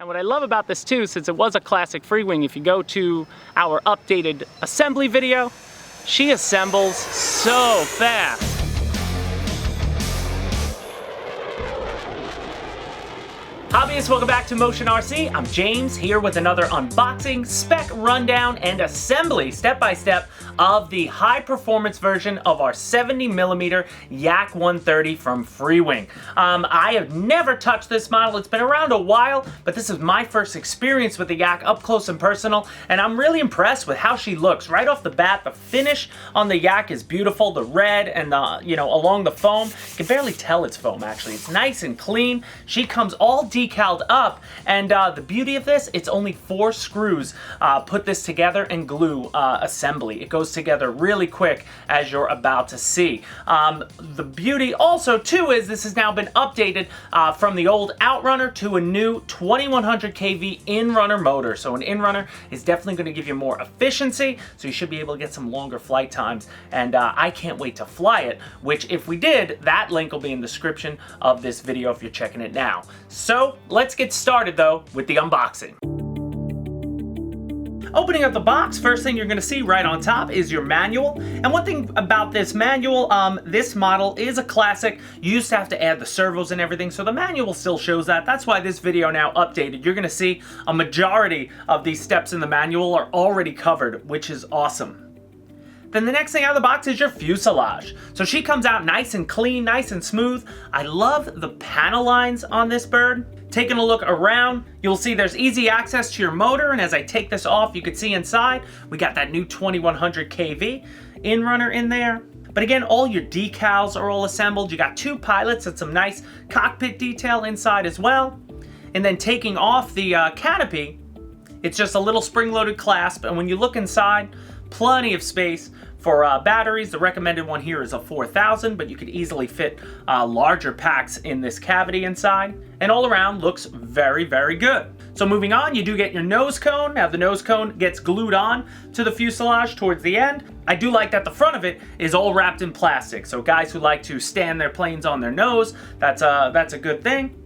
And what I love about this too, since it was a classic Freewing, if you go to our updated assembly video, she assembles so fast. Hobbyists, welcome back to Motion RC. I'm James here with another unboxing, spec rundown, and assembly step-by-step of the high-performance version of our 70mm Yak-130 from Freewing. I have never touched this model. It's been around a while, but this is my first experience with the Yak up close and personal, and I'm really impressed with how she looks. Right off the bat, the finish on the Yak is beautiful. The red and the, along the foam, you can barely tell it's foam actually. It's nice and clean. She comes all decaled up, and the beauty of this, it's only 4 screws put this together and glue assembly. It goes together really quick, as you're about to see. The beauty also too is this has now been updated from the old Outrunner to a new 2100 kV in-runner motor. So an in-runner is definitely going to give you more efficiency, so you should be able to get some longer flight times, and I can't wait to fly it, which if we did, that link will be in the description of this video if you're checking it now. So let's get started though with the unboxing. Opening up the box, first thing you're going to see right on top is your manual. And one thing about this manual, this model is a classic. You used to have to add the servos and everything, so the manual still shows that. That's why this video now updated. You're going to see a majority of these steps in the manual are already covered, which is awesome. Then the next thing out of the box is your fuselage. So she comes out nice and clean, nice and smooth. I love the panel lines on this bird. Taking a look around, you'll see there's easy access to your motor, and as I take this off, you can see inside, we got that new 2100 kV in-runner in there. But again, all your decals are all assembled. You got 2 pilots and some nice cockpit detail inside as well. And then taking off the canopy, it's just a little spring-loaded clasp, and when you look inside, plenty of space for batteries. The recommended one here is a 4000, but you could easily fit larger packs in this cavity inside. And all around looks very, very good. So moving on, you do get your nose cone. Now the nose cone gets glued on to the fuselage towards the end. I do like that the front of it is all wrapped in plastic. So guys who like to stand their planes on their nose, that's a good thing.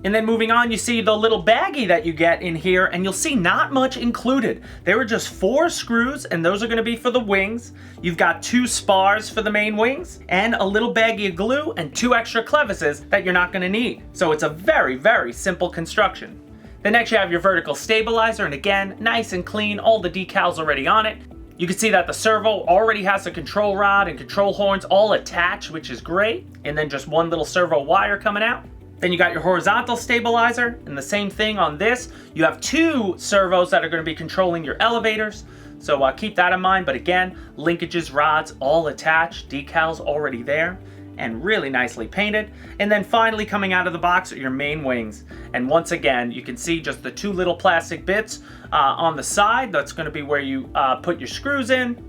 And then moving on, you see the little baggie that you get in here, and you'll see not much included. There are just 4 screws, and those are going to be for the wings. You've got 2 spars for the main wings, and a little baggie of glue, and 2 extra clevises that you're not going to need. So it's a very, very simple construction. Then next you have your vertical stabilizer, and again, nice and clean, all the decals already on it. You can see that the servo already has a control rod and control horns all attached, which is great. And then just 1 little servo wire coming out. Then you got your horizontal stabilizer, and the same thing on this. You have 2 servos that are going to be controlling your elevators, so keep that in mind. But again, linkages, rods, all attached, decals already there, and really nicely painted. And then finally coming out of the box are your main wings. And once again, you can see just the 2 little plastic bits on the side. That's going to be where you put your screws in.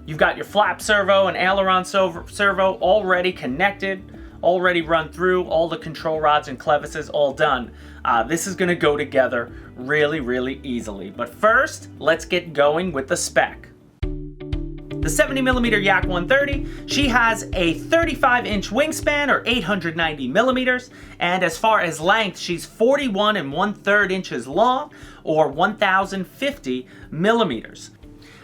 You've got your flap servo and aileron servo already connected, already run through, all the control rods and clevises all done. This is going to go together really, really easily. But first, let's get going with the spec. The 70mm Yak-130, she has a 35-inch wingspan, or 890 millimeters, and as far as length, she's 41 1/3 inches long, or 1050 millimeters.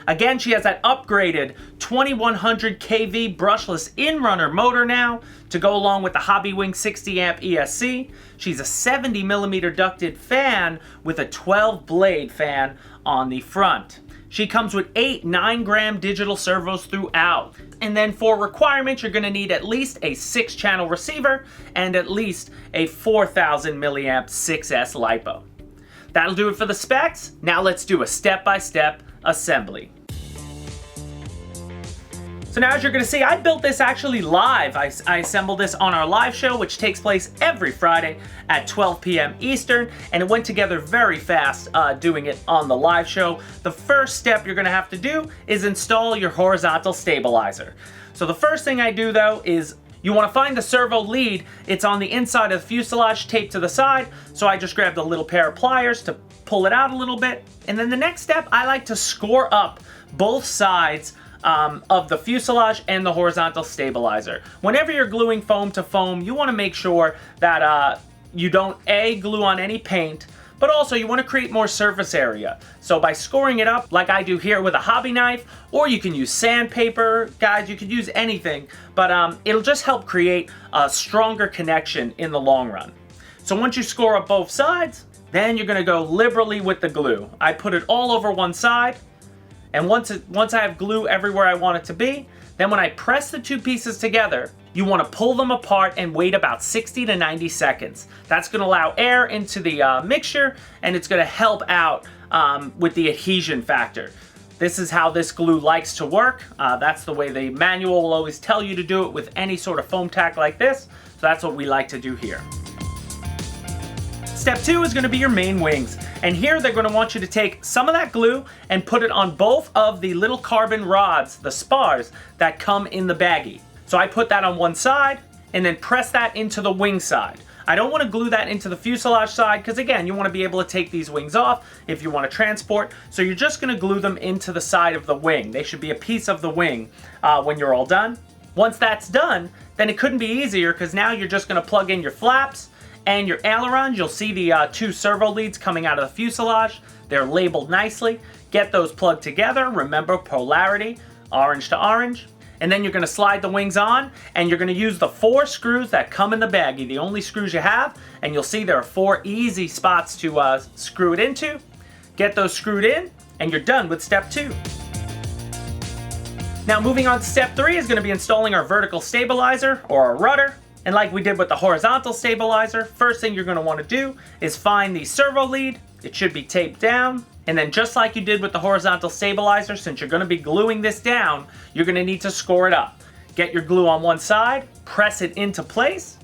Again, she has that upgraded 2100 kV brushless in-runner motor now to go along with the Hobbywing 60 amp ESC. She's a 70mm ducted fan with a 12-blade fan on the front. She comes with 8 9-gram digital servos throughout. And then for requirements, you're going to need at least a 6-channel receiver and at least a 4000 milliamp 6S LiPo. That'll do it for the specs. Now let's do a step-by-step assembly. So now as you're going to see, I built this actually live. I assembled this on our live show, which takes place every Friday at 12 p.m. Eastern, and it went together very fast doing it on the live show. The first step you're going to have to do is install your horizontal stabilizer. So the first thing I do though is you want to find the servo lead. It's on the inside of the fuselage, taped to the side, so I just grabbed a little pair of pliers to pull it out a little bit. And then the next step, I like to score up both sides of the fuselage and the horizontal stabilizer. Whenever you're gluing foam to foam, you want to make sure that you don't glue on any paint, but also you want to create more surface area. So by scoring it up like I do here with a hobby knife, or you can use sandpaper, guys, you could use anything, but it'll just help create a stronger connection in the long run. So once you score up both sides, then you're going to go liberally with the glue. I put it all over one side, and once I have glue everywhere I want it to be, then when I press the two pieces together, you want to pull them apart and wait about 60 to 90 seconds. That's going to allow air into the mixture, and it's going to help out with the adhesion factor. This is how this glue likes to work. That's the way the manual will always tell you to do it with any sort of foam tack like this. So that's what we like to do here. Step 2 is going to be your main wings. And here they're going to want you to take some of that glue and put it on both of the little carbon rods, the spars, that come in the baggie. So I put that on one side and then press that into the wing side. I don't want to glue that into the fuselage side because, again, you want to be able to take these wings off if you want to transport. So you're just going to glue them into the side of the wing. They should be a piece of the wing when you're all done. Once that's done, then it couldn't be easier because now you're just going to plug in your flaps and your ailerons. You'll see the two servo leads coming out of the fuselage. They're labeled nicely. Get those plugged together. Remember, polarity, orange to orange. And then you're going to slide the wings on, and you're going to use the 4 screws that come in the baggie, the only screws you have, and you'll see there are 4 easy spots to screw it into. Get those screwed in, and you're done with step 2. Now moving on to step 3 is going to be installing our vertical stabilizer or our rudder. And like we did with the horizontal stabilizer, first thing you're going to want to do is find the servo lead. It should be taped down. And then just like you did with the horizontal stabilizer, since you're going to be gluing this down, you're going to need to score it up. Get your glue on one side, press it into place,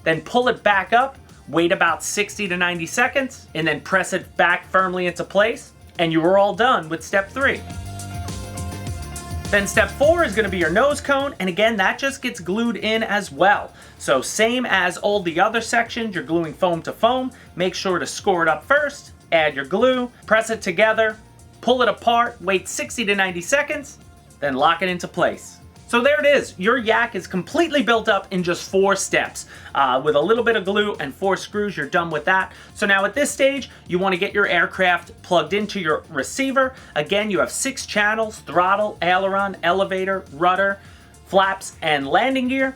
then pull it back up, wait about 60 to 90 seconds, and then press it back firmly into place, and you are all done with step 3. Then step 4 is going to be your nose cone, and again, that just gets glued in as well. So same as all the other sections, you're gluing foam to foam. Make sure to score it up first, add your glue, press it together, pull it apart, wait 60 to 90 seconds, then lock it into place. So there it is. Your Yak is completely built up in just 4 steps. With a little bit of glue and 4 screws, you're done with that. So now at this stage, you want to get your aircraft plugged into your receiver. Again, you have 6 channels: throttle, aileron, elevator, rudder, flaps, and landing gear.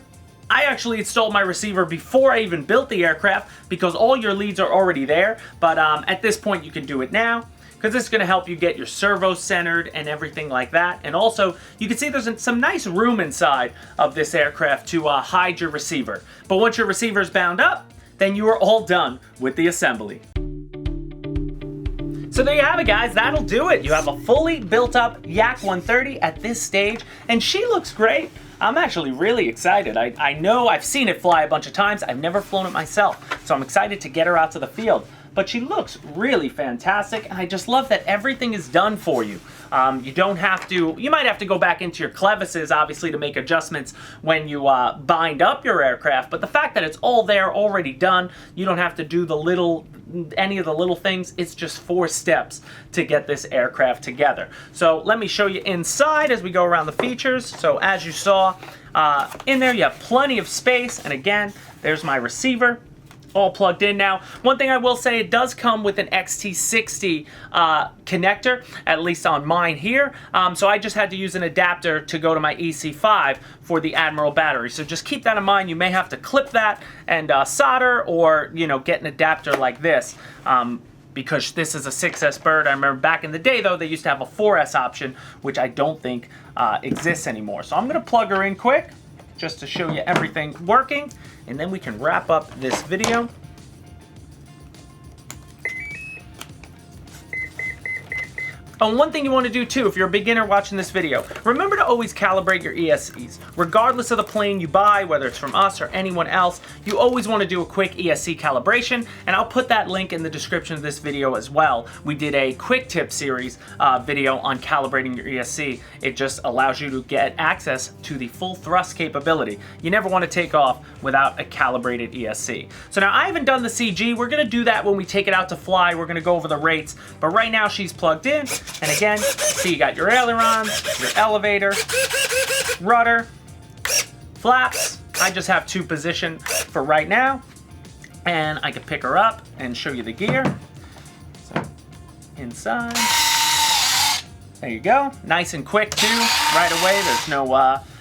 I actually installed my receiver before I even built the aircraft because all your leads are already there. But at this point, you can do it now, because it's going to help you get your servos centered and everything like that. And also, you can see there's some nice room inside of this aircraft to hide your receiver. But once your receiver is bound up, then you are all done with the assembly. So there you have it, guys. That'll do it. You have a fully built up Yak-130 at this stage, and she looks great. I'm actually really excited. I know I've seen it fly a bunch of times. I've never flown it myself, so I'm excited to get her out to the field. But she looks really fantastic, and I just love that everything is done for you. You don't have to, you might have to go back into your clevises, obviously, to make adjustments when you bind up your aircraft, but the fact that it's all there, already done, you don't have to do any of the little things. It's just 4 steps to get this aircraft together. So let me show you inside as we go around the features. So as you saw, in there you have plenty of space, and again, there's my receiver, all plugged in now. One thing I will say, it does come with an XT60 connector, at least on mine here. So I just had to use an adapter to go to my EC5 for the Admiral battery. So just keep that in mind. You may have to clip that and solder, or get an adapter like this. Because this is a 6S bird. I remember back in the day, though, they used to have a 4S option, which I don't think exists anymore. So I'm going to plug her in quick, just to show you everything working, and then we can wrap up this video. And one thing you want to do too, if you're a beginner watching this video, remember to always calibrate your ESCs. Regardless of the plane you buy, whether it's from us or anyone else, you always want to do a quick ESC calibration, and I'll put that link in the description of this video as well. We did a quick tip series video on calibrating your ESC. It just allows you to get access to the full thrust capability. You never want to take off without a calibrated ESC. So now I haven't done the CG. We're going to do that when we take it out to fly. We're going to go over the rates, but right now she's plugged in. And again, see, you got your ailerons, your elevator, rudder, flaps. I just have 2 positioned for right now, and I can pick her up and show you the gear. inside. There you go. Nice and quick too, right away.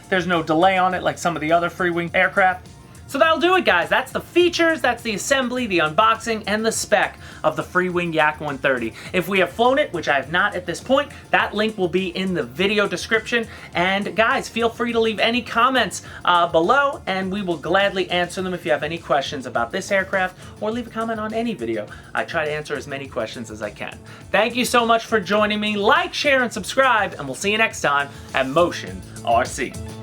There's no delay on it like some of the other Freewing aircraft. So that'll do it, guys. That's the features, that's the assembly, the unboxing, and the spec of the Freewing Yak-130. If we have flown it, which I have not at this point, that link will be in the video description. And guys, feel free to leave any comments below, and we will gladly answer them if you have any questions about this aircraft, or leave a comment on any video. I try to answer as many questions as I can. Thank you so much for joining me. Like, share, and subscribe, and we'll see you next time at Motion RC.